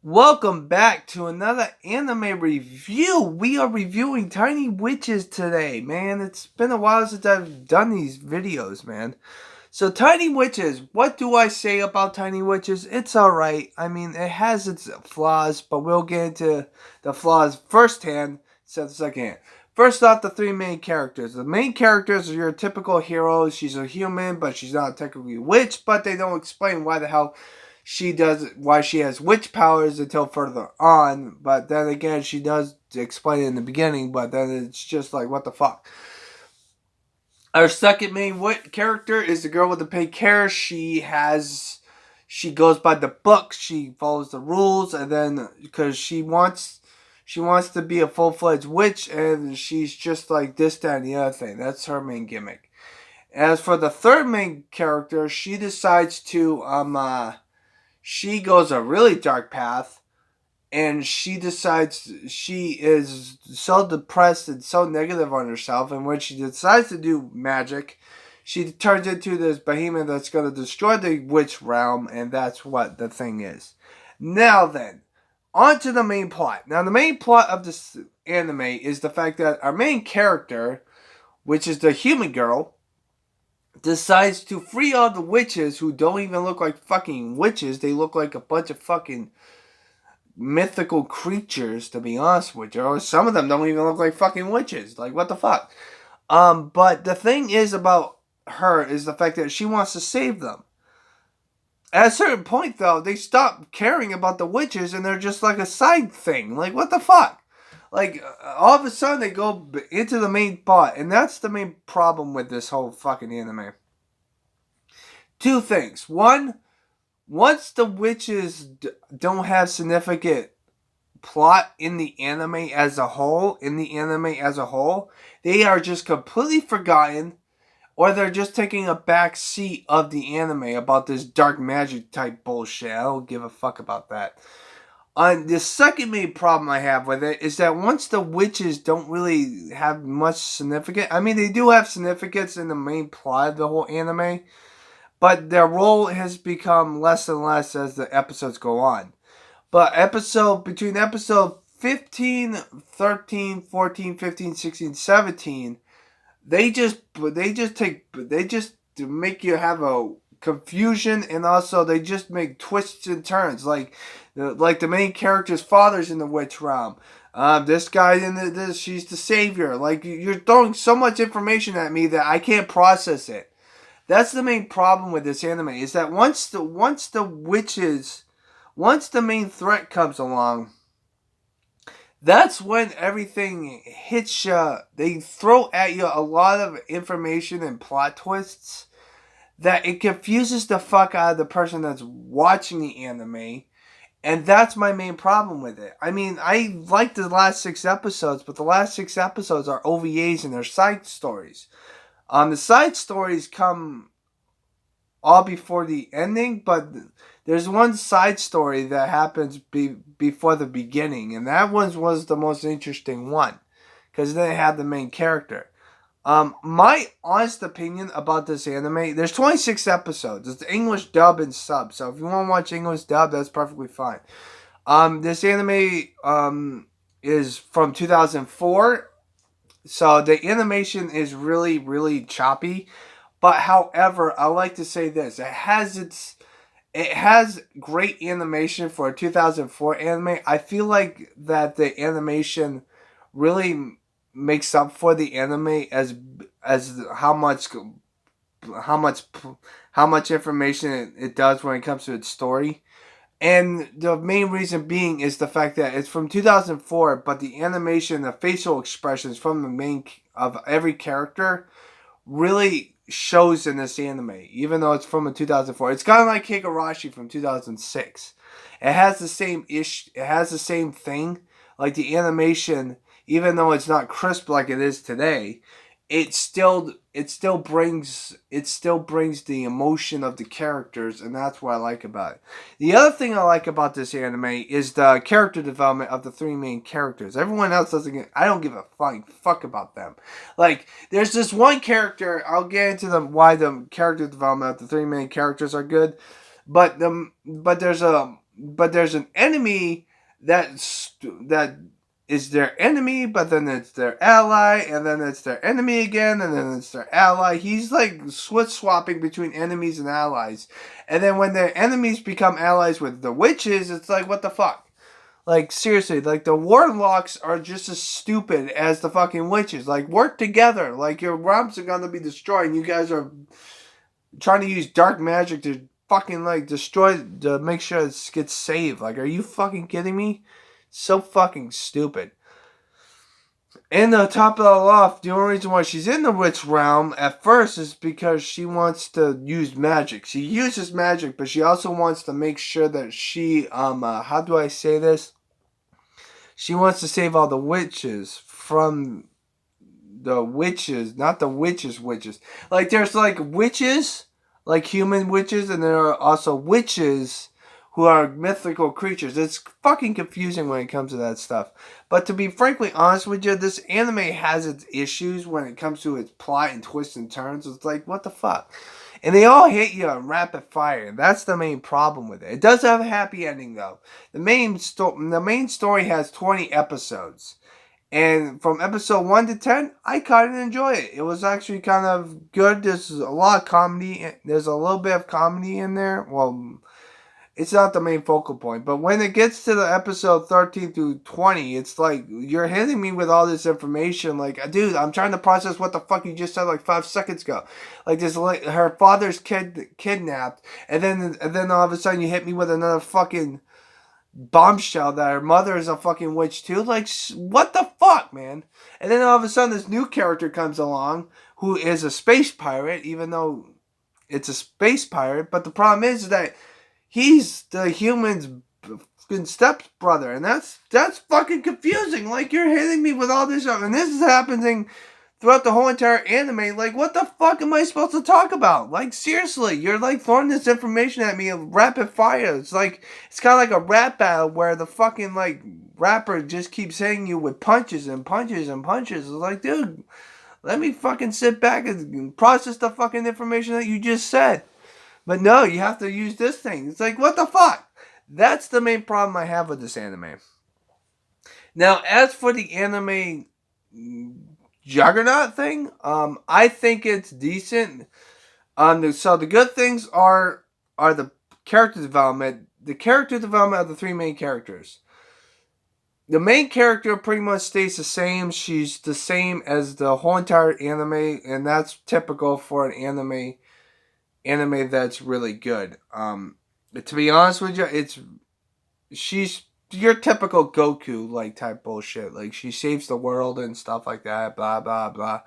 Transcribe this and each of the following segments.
Welcome back to another anime review. We are reviewing Tiny Witches today, man. It's been a while since I've done these videos, man. So Tiny Witches, what do I say about Tiny Witches? It's alright. I mean, it has its flaws, but we'll get into the flaws firsthand instead of secondhand. First off, the three main characters. The main characters are your typical heroes. She's a human, but she's not technically a witch, but they don't explain why she has witch powers until further on. But then again, she does explain it in the beginning, but then it's just like, what the fuck. Our second main character is the girl with the pink hair. She goes by the book. She follows the rules, and then because she wants to be a full-fledged witch, and she's just like this, that, and the other thing. That's her main gimmick. As for the third main character, she decides to she goes a really dark path, and she decides she is so depressed and so negative on herself, and when she decides to do magic, she turns into this behemoth that's going to destroy the witch realm, and that's what the thing is. Now then, on to the main plot. Now the main plot of this anime is the fact that our main character, which is the human girl, decides to free all the witches who don't even look like fucking witches. They look like a bunch of fucking mythical creatures, to be honest with you. Or some of them don't even look like fucking witches. Like, what the fuck? But the thing is about her is the fact that she wants to save them. At a certain point, though, they stop caring about the witches and they're just like a side thing. Like, what the fuck? Like, all of a sudden they go into the main plot, and that's the main problem with this whole fucking anime. Two things. One, once the witches don't have significant plot in the anime as a whole, they are just completely forgotten, or they're just taking a back seat of the anime about this dark magic type bullshit. I don't give a fuck about that. The second main problem I have with it is that once the witches don't really have much significance, I mean, they do have significance in the main plot of the whole anime, but their role has become less and less as the episodes go on. But between episode 15, 13, 14, 15, 16, 17, they just make you have a confusion, and also they just make twists and turns, like the main character's father's in the witch realm. This guy she's the savior. Like, you're throwing so much information at me that I can't process it. That's the main problem with this anime, is that once the main threat comes along, that's when everything hits you. They throw at you a lot of information and plot twists that it confuses the fuck out of the person that's watching the anime. And that's my main problem with it. I mean, I like the last 6 episodes, but the last 6 episodes are OVAs and they're side stories. The side stories come all before the ending, but there's one side story that happens before the beginning, and that one was the most interesting one, because then it had the main character. My honest opinion about this anime, there's 26 episodes. It's English dub and sub, so if you want to watch English dub, that's perfectly fine. This anime is from 2004, so the animation is really, really choppy. But however, I like to say this: it has great animation for a 2004 anime. I feel like that the animation really makes up for the anime as how much information it does when it comes to its story. And the main reason being is the fact that it's from 2004, but the animation, the facial expressions from the main of every character really shows in this anime, even though it's from a 2004. It's kind of like Higurashi from 2006. It has the same It has the same thing. Like, the animation, even though it's not crisp like it is today, it still brings the emotion of the characters, and that's what I like about it. The other thing I like about this anime is the character development of the 3 main characters. Everyone else I don't give a flying fuck about them. Like, there's this one character, I'll get into why the character development of the 3 main characters are good, but there's but there's an enemy that is their enemy, but then it's their ally, and then it's their enemy again, and then it's their ally. He's like switch swapping between enemies and allies. And then when their enemies become allies with the witches, it's like, what the fuck? Like, seriously, like, the warlocks are just as stupid as the fucking witches. Like, work together. Like, your realms are gonna be destroyed, and you guys are trying to use dark magic to fucking, like, destroy, to make sure it gets saved. Like, are you fucking kidding me? So fucking stupid. And to top it all off, the only reason why she's in the witch realm at first is because she wants to use magic. She uses magic, but she also wants to make sure that she, how do I say this? She wants to save all the witches from the witches, not the witches. Like, there's, like, witches, like human witches, and there are also witches who are mythical creatures. It's fucking confusing when it comes to that stuff. But to be frankly honest with you, this anime has its issues when it comes to its plot and twists and turns. It's like, what the fuck? And they all hit you on rapid fire. That's the main problem with it. It does have a happy ending, though. The main story has 20 episodes. And from episode 1 to 10, I kind of enjoy it. It was actually kind of good. There's a lot of comedy. There's a little bit of comedy in there. Well, it's not the main focal point. But when it gets to the episode 13 through 20, it's like, you're hitting me with all this information. Like, dude, I'm trying to process what the fuck you just said like 5 seconds ago. Like, this, like, her father's kidnapped. And then all of a sudden you hit me with another fucking bombshell that her mother is a fucking witch too. Like, what the fuck, man? And then all of a sudden this new character comes along who is a space pirate, even though it's a space pirate. But the problem is that he's the human's stepbrother, and that's fucking confusing. Like, you're hitting me with all this stuff, and this is happening throughout the whole entire anime. Like, what the fuck am I supposed to talk about? Like, seriously, you're like throwing this information at me in rapid fire. It's like, it's kind of like a rap battle where the fucking, like, rapper just keeps hitting you with punches and punches and punches. It's like, dude, let me fucking sit back and process the fucking information that you just said. But no, you have to use this thing. It's like, what the fuck? That's the main problem I have with this anime. Now, as for the anime juggernaut thing, I think it's decent. So the good things are the character development. The character development of the 3 main characters. The main character pretty much stays the same. She's the same as the whole entire anime, and that's typical for an anime that's really good. To be honest with you, she's your typical Goku like type bullshit. Like, she saves the world and stuff like that. Blah blah blah.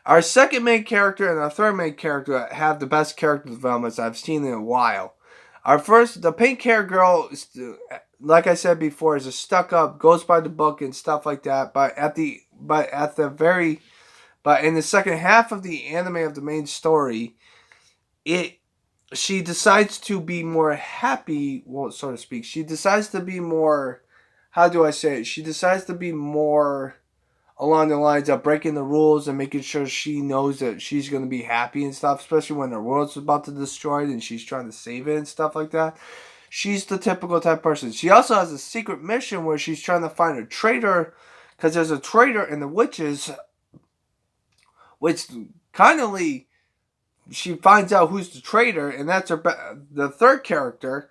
Our second main character and our third main character have the best character developments I've seen in a while. The pink hair girl, like I said before, is a stuck up, goes by the book and stuff like that. But in the second half of the anime of the main story, she decides to be more happy, well, so to speak. She decides to be more, how do I say it? She decides to be more along the lines of breaking the rules and making sure she knows that she's going to be happy and stuff, especially when her world's about to be destroyed and she's trying to save it and stuff like that. She's the typical type person. She also has a secret mission where she's trying to find a traitor, because there's a traitor in the witches, which kindly she finds out who's the traitor, and that's the third character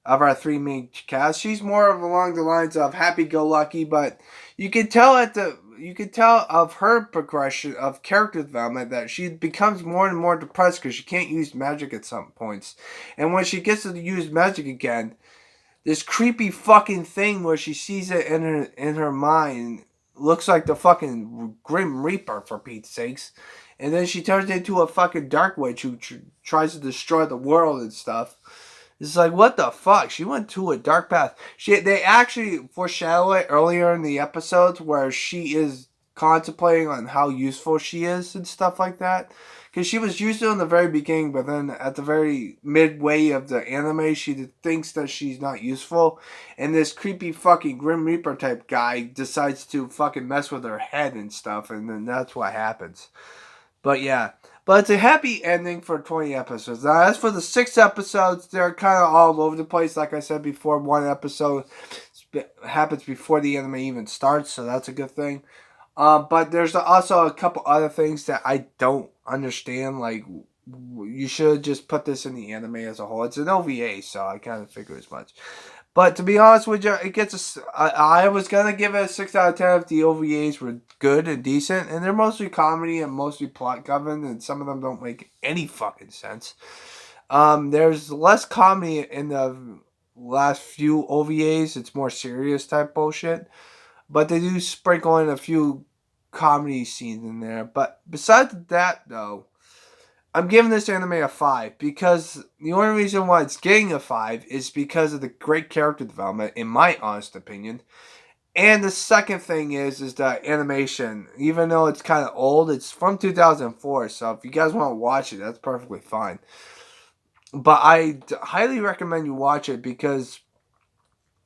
of our 3 main cast. She's more of along the lines of happy-go-lucky, but you can tell of her progression of character development that she becomes more and more depressed because she can't use magic at some points. And when she gets to use magic again, this creepy fucking thing where she sees it in her mind looks like the fucking Grim Reaper, for Pete's sakes. And then she turns into a fucking dark witch who tries to destroy the world and stuff. It's like, what the fuck? She went to a dark path. They actually foreshadow it earlier in the episodes where she is contemplating on how useful she is and stuff like that. Because she was useful in the very beginning, but then at the very midway of the anime, she thinks that she's not useful. And this creepy fucking Grim Reaper type guy decides to fucking mess with her head and stuff. And then that's what happens. But yeah. But it's a happy ending for 20 episodes. Now, as for the 6 episodes, they're kind of all over the place. Like I said before, one episode happens before the anime even starts, so that's a good thing. But there's also a couple other things that I don't understand. Like, you should just put this in the anime as a whole. It's an OVA, so I kind of figure as much. But to be honest with you, it gets I was going to give it a 6 out of 10 if the OVAs were good and decent. And they're mostly comedy and mostly plot governed. And some of them don't make any fucking sense. There's less comedy in the last few OVAs. It's more serious type bullshit. But they do sprinkle in a few comedy scenes in there. But besides that, though, I'm giving this anime a 5 because the only reason why it's getting a 5 is because of the great character development, in my honest opinion. And the second thing is the animation. Even though it's kind of old, it's from 2004, so if you guys want to watch it, that's perfectly fine. But I highly recommend you watch it because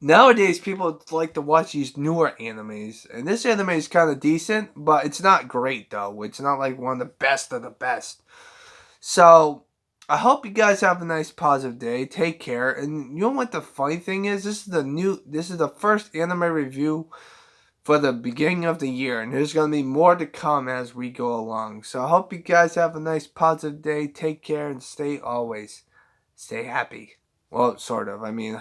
nowadays people like to watch these newer animes. And this anime is kind of decent, but it's not great, though. It's not like one of the best of the best. So, I hope you guys have a nice positive day. Take care. And you know what the funny thing is? This is the first anime review for the beginning of the year. And there's going to be more to come as we go along. So, I hope you guys have a nice positive day. Take care and stay happy. Well, sort of. I mean,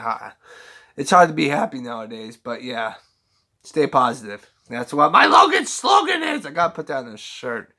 it's hard to be happy nowadays. But yeah, stay positive. That's what my slogan is. I got to put that on a shirt.